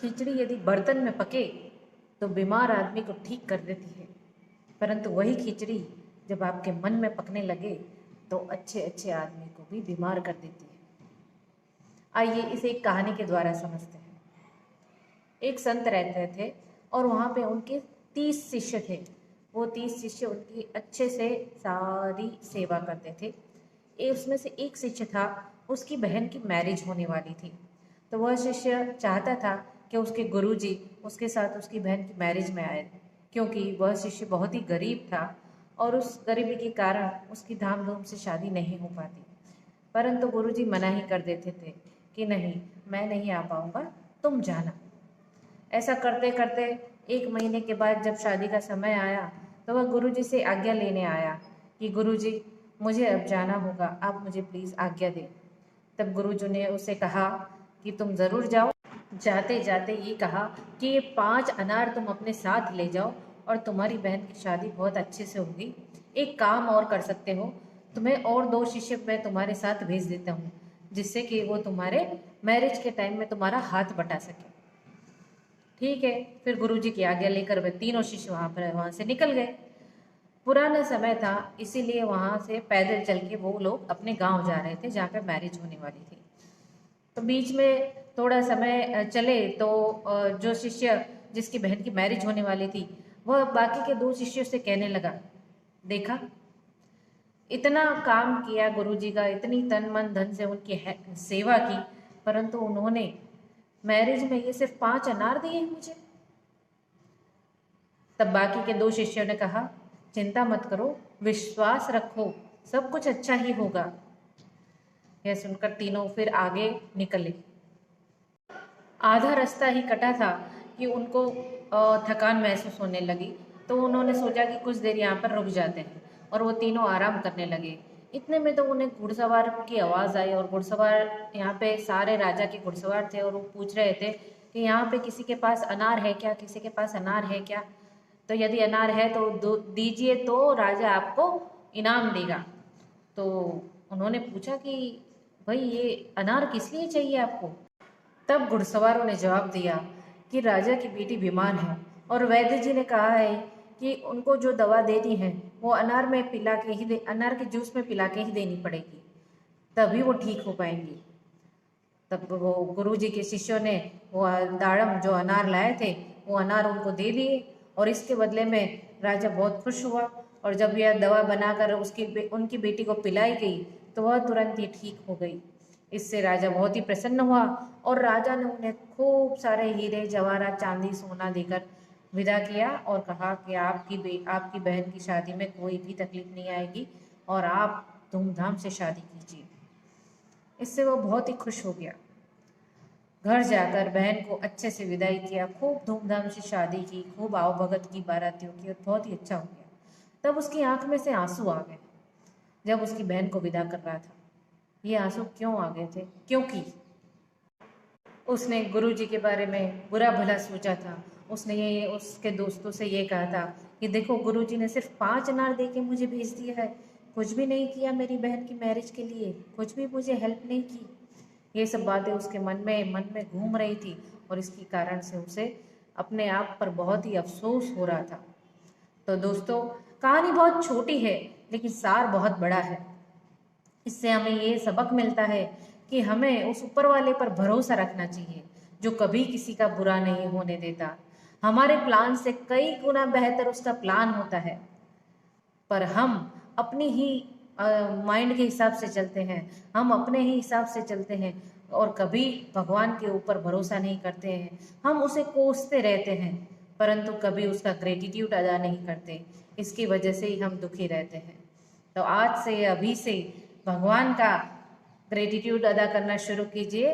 खिचड़ी यदि बर्तन में पके तो बीमार आदमी को ठीक कर देती है, परंतु वही खिचड़ी जब आपके मन में पकने लगे तो अच्छे अच्छे आदमी को भी बीमार कर देती है। आइए इसे एक कहानी के द्वारा समझते हैं। एक संत रहते थे और वहाँ पे उनके 30 शिष्य थे। वो 30 शिष्य उनकी अच्छे से सारी सेवा करते थे। उसमें से एक शिष्य था, उसकी बहन की मैरिज होने वाली थी। तो वह शिष्य चाहता था कि उसके गुरुजी उसके साथ उसकी बहन की मैरिज में आए, क्योंकि वह शिष्य बहुत ही गरीब था और उस गरीबी के कारण उसकी धाम धूम से शादी नहीं हो पाती। परंतु गुरुजी मना ही कर देते थे कि नहीं, मैं नहीं आ पाऊँगा, तुम जाना। ऐसा करते करते 1 महीने के बाद जब शादी का समय आया तो वह गुरुजी से आज्ञा लेने आया कि गुरुजी, मुझे अब जाना होगा, आप मुझे प्लीज़ आज्ञा दें। तब गुरुजी ने उसे कहा कि तुम ज़रूर जाओ। जाते जाते ये कहा कि ये 5 अनार तुम अपने साथ ले जाओ और तुम्हारी बहन की शादी बहुत अच्छे से होगी। एक काम और कर सकते हो, तुम्हें और 2 शिष्य मैं तुम्हारे साथ भेज देता हूँ, जिससे कि वो तुम्हारे मैरिज के टाइम में तुम्हारा हाथ बटा सके। ठीक है, फिर गुरुजी की आज्ञा लेकर वे तीनों शिष्य वहाँ से निकल गए। पुराना समय था, इसीलिए वहाँ से पैदल चल के वो लोग अपने गांव जा रहे थे जहाँ पे मैरिज होने वाली थी। तो बीच में थोड़ा समय चले तो जो शिष्य जिसकी बहन की मैरिज होने वाली थी वह बाकी के 2 शिष्यों से कहने लगा, देखा, इतना काम किया गुरुजी का, इतनी तन मन धन से उनकी सेवा की, परंतु उन्होंने मैरिज में ये सिर्फ 5 अनार दिए मुझे। तब बाकी के 2 शिष्यों ने कहा, चिंता मत करो, विश्वास रखो, सब कुछ अच्छा ही होगा। यह सुनकर तीनों फिर आगे निकले। आधा रास्ता ही कटा था कि उनको थकान महसूस होने लगी, तो उन्होंने सोचा कि कुछ देर यहाँ पर रुक जाते हैं और वो तीनों आराम करने लगे। इतने में तो उन्हें घुड़सवार की आवाज़ आई और घुड़सवार, यहाँ पे सारे राजा के घुड़सवार थे और वो पूछ रहे थे कि यहाँ पे किसी के पास अनार है क्या, किसी के पास अनार है क्या? तो यदि अनार है तो दीजिए, तो राजा आपको इनाम देगा। तो उन्होंने पूछा कि भाई ये अनार किस लिए चाहिए आपको? तब घुड़सवारों ने जवाब दिया कि राजा की बेटी बीमार है और वैद्य जी ने कहा है कि उनको जो दवा देनी है वो अनार के जूस में पिला के ही देनी पड़ेगी, तभी वो ठीक हो पाएंगी। तब वो गुरुजी के शिष्यों ने वो दाड़म जो अनार लाए थे वो अनार उनको दे दिए और इसके बदले में राजा बहुत खुश हुआ। और जब यह दवा बनाकर उनकी बेटी को पिलाई गई तो वह तुरंत ही ठीक हो गई। इससे राजा बहुत ही प्रसन्न हुआ और राजा ने उन्हें खूब सारे हीरे जवाहरात चांदी सोना देकर विदा किया और कहा कि आपकी बहन की शादी में कोई भी तकलीफ नहीं आएगी और आप धूमधाम से शादी कीजिए। इससे वो बहुत ही खुश हो गया। घर जाकर बहन को अच्छे से विदाई किया, खूब धूमधाम से शादी की, खूब आवभगत की बारातियों की और बहुत ही अच्छा हो गया। तब उसकी आंख में से आंसू आ गए जब उसकी बहन को विदा कर रहा था। ये आंसू क्यों आ गए थे? क्योंकि उसने गुरुजी के बारे में बुरा भला सोचा था। उसने ये उसके दोस्तों से ये कहा था कि देखो, गुरुजी ने सिर्फ 5 अनार दे के मुझे भेज दिया है, कुछ भी नहीं किया मेरी बहन की मैरिज के लिए, कुछ भी मुझे हेल्प नहीं की। ये सब बातें उसके मन में घूम रही थी और इसके कारण से उसे अपने आप पर बहुत ही अफसोस हो रहा था। तो दोस्तों, कहानी बहुत छोटी है लेकिन सार बहुत बड़ा है। इससे हमें ये सबक मिलता है कि हमें उस ऊपर वाले पर भरोसा रखना चाहिए जो कभी किसी का बुरा नहीं होने देता। हमारे प्लान से कई गुना बेहतर उसका प्लान होता है, पर हम अपनी ही माइंड के हिसाब से चलते हैं, हम अपने ही हिसाब से चलते हैं और कभी भगवान के ऊपर भरोसा नहीं करते हैं। हम उसे कोसते रहते हैं परंतु कभी उसका ग्रेटिट्यूड अदा नहीं करते। इसकी वजह से ही हम दुखी रहते हैं। तो आज से, अभी से भगवान का ग्रेटिट्यूड अदा करना शुरू कीजिए।